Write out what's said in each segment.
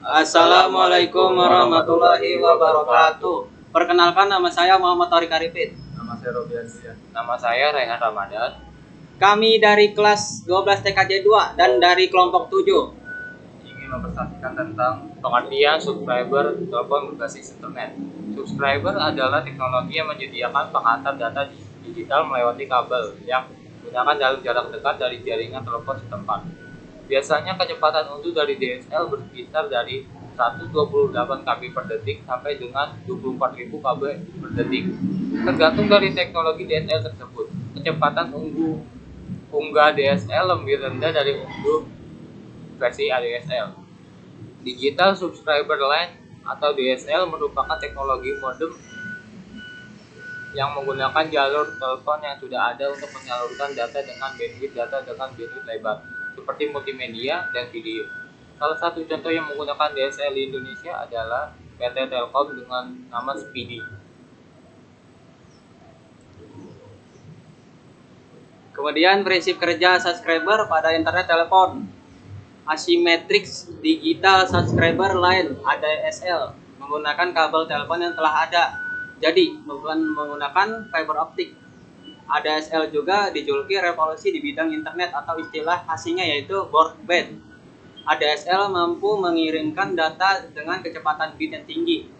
Assalamualaikum warahmatullahi wabarakatuh. Perkenalkan, nama saya Muhammad Tariq Arifin. Nama saya Robi Azrian. Nama saya Rehan Ramadan. Kami dari kelas 12 TKJ 2 dan dari kelompok 7. Ingin mempresentasikan tentang Pengertian subscriber telepon berbasis internet. Subscriber adalah teknologi yang menyediakan pengantar data digital melewati kabel yang menggunakan dalam jarak dekat dari jaringan telepon setempat. Biasanya kecepatan unduh dari DSL berkisar dari 128 kb per detik sampai dengan 24.000 kb per detik. Tergantung dari teknologi DSL tersebut. Kecepatan unggah DSL lebih rendah dari unduh versi ADSL. Digital Subscriber Line atau DSL merupakan teknologi modem yang menggunakan jalur telepon yang sudah ada untuk menyalurkan data dengan bandwidth lebar, seperti multimedia dan video. Salah satu contoh yang menggunakan DSL di Indonesia adalah PT Telkom dengan nama Speedy. Kemudian prinsip kerja subscriber pada internet telepon. Asymmetric Digital Subscriber Line (ADSL) menggunakan kabel telepon yang telah ada. Jadi, bukan menggunakan fiber optik. ADSL juga dijuluki revolusi di bidang internet atau istilah asingnya yaitu broadband. ADSL mampu mengirimkan data dengan kecepatan bit yang tinggi,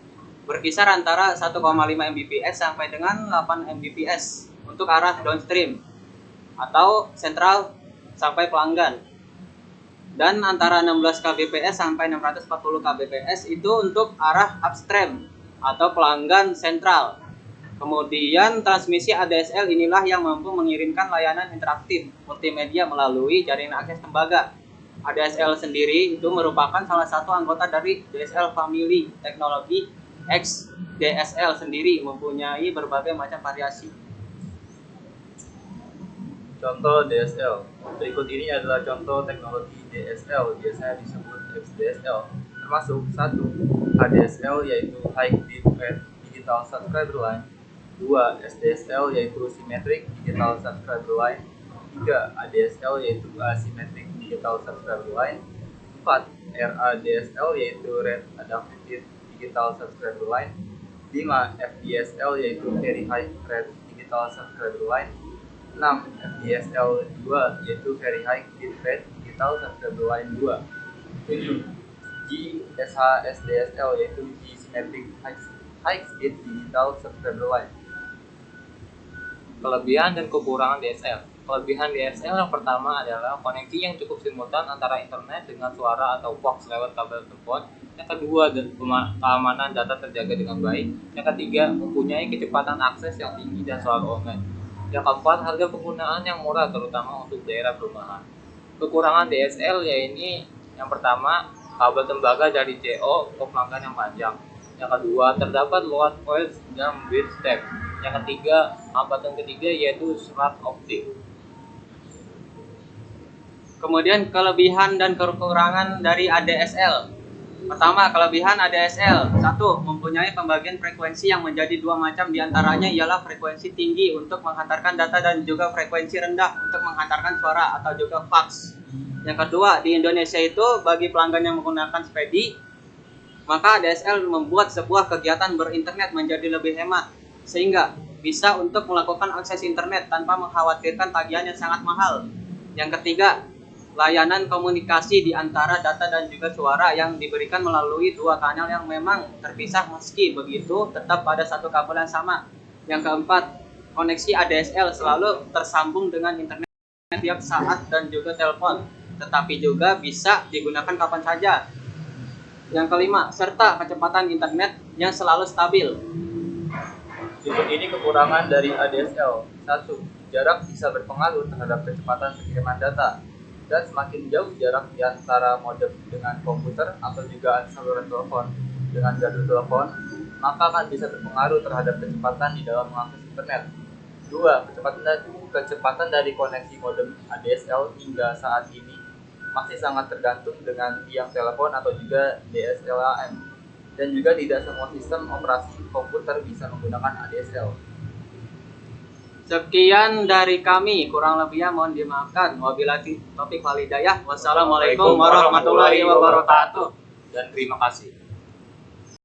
berkisar antara 1,5 Mbps sampai dengan 8 Mbps untuk arah downstream atau sentral sampai pelanggan, dan antara 16 kbps sampai 640 kbps itu untuk arah upstream atau pelanggan sentral. Kemudian transmisi ADSL inilah yang mampu mengirimkan layanan interaktif multimedia melalui jaringan akses tembaga. ADSL sendiri itu merupakan salah satu anggota dari DSL family teknologi. XDSL sendiri mempunyai berbagai macam variasi. contoh DSL. Berikut ini adalah contoh teknologi DSL, biasanya disebut XDSL, termasuk 1. ADSL yaitu High Bitrate Digital Subscriber Line, 2. SDSL yaitu Symmetric Digital Subscriber Line, 3. ADSL yaitu Asymmetric Digital Subscriber Line, 4. RADSL yaitu Rate Adaptive Digital Subscriber Line, 5. FDSL yaitu Very High Rate Digital Subscriber Line, 6. FDSL 2 yaitu Very High Bitrate Digital Subscriber Line 2, 7. GSHSDSL yaitu G-Symmetric High Speed Digital Subscriber Line. Kelebihan dan kekurangan DSL. Kelebihan DSL yang pertama adalah koneksi yang cukup simultan antara internet dengan suara atau box lewat kabel telepon. Yang kedua, keamanan data terjaga dengan baik. Yang ketiga, mempunyai kecepatan akses yang tinggi dan selalu online. Yang keempat, harga penggunaan yang murah terutama untuk daerah perumahan. Kekurangan DSL yaitu yang pertama, kabel tembaga dari CO untuk pelanggan yang panjang. Yang kedua, terdapat load voice dan bit step. Yang ketiga, hambatan ketiga yaitu serat optik. Kemudian kelebihan dan kekurangan dari ADSL. Pertama, kelebihan ADSL. 1. Mempunyai pembagian frekuensi yang menjadi dua macam, diantaranya ialah frekuensi tinggi untuk menghantarkan data dan juga frekuensi rendah untuk menghantarkan suara atau juga fax. Yang kedua, di Indonesia itu bagi pelanggan yang menggunakan Speedy, maka ADSL membuat sebuah kegiatan berinternet menjadi lebih hemat, sehingga bisa untuk melakukan akses internet tanpa mengkhawatirkan tagihan yang sangat mahal. Yang ketiga, layanan komunikasi di antara data dan juga suara yang diberikan melalui dua kanal yang memang terpisah meski begitu tetap pada satu kabel yang sama. Yang keempat, koneksi ADSL selalu tersambung dengan internet tiap saat dan juga telepon, tetapi juga bisa digunakan kapan saja. Yang kelima, serta kecepatan internet yang selalu stabil. Berikut ini kekurangan dari ADSL. 1. Jarak bisa berpengaruh terhadap kecepatan pengiriman data, dan semakin jauh jarak di antara modem dengan komputer atau juga saluran telepon dengan gardu telepon, maka akan bisa berpengaruh terhadap kecepatan di dalam mengakses internet. 2. Kecepatan dari koneksi modem ADSL hingga saat ini masih sangat tergantung dengan tiang telepon atau juga DSLAM, dan juga tidak semua sistem operasi komputer bisa menggunakan ADSL. Sekian dari kami, kurang lebihnya mohon dimaafkan. Wabillahi taufiq wal hidayah. Wassalamualaikum warahmatullahi wabarakatuh. dan terima kasih.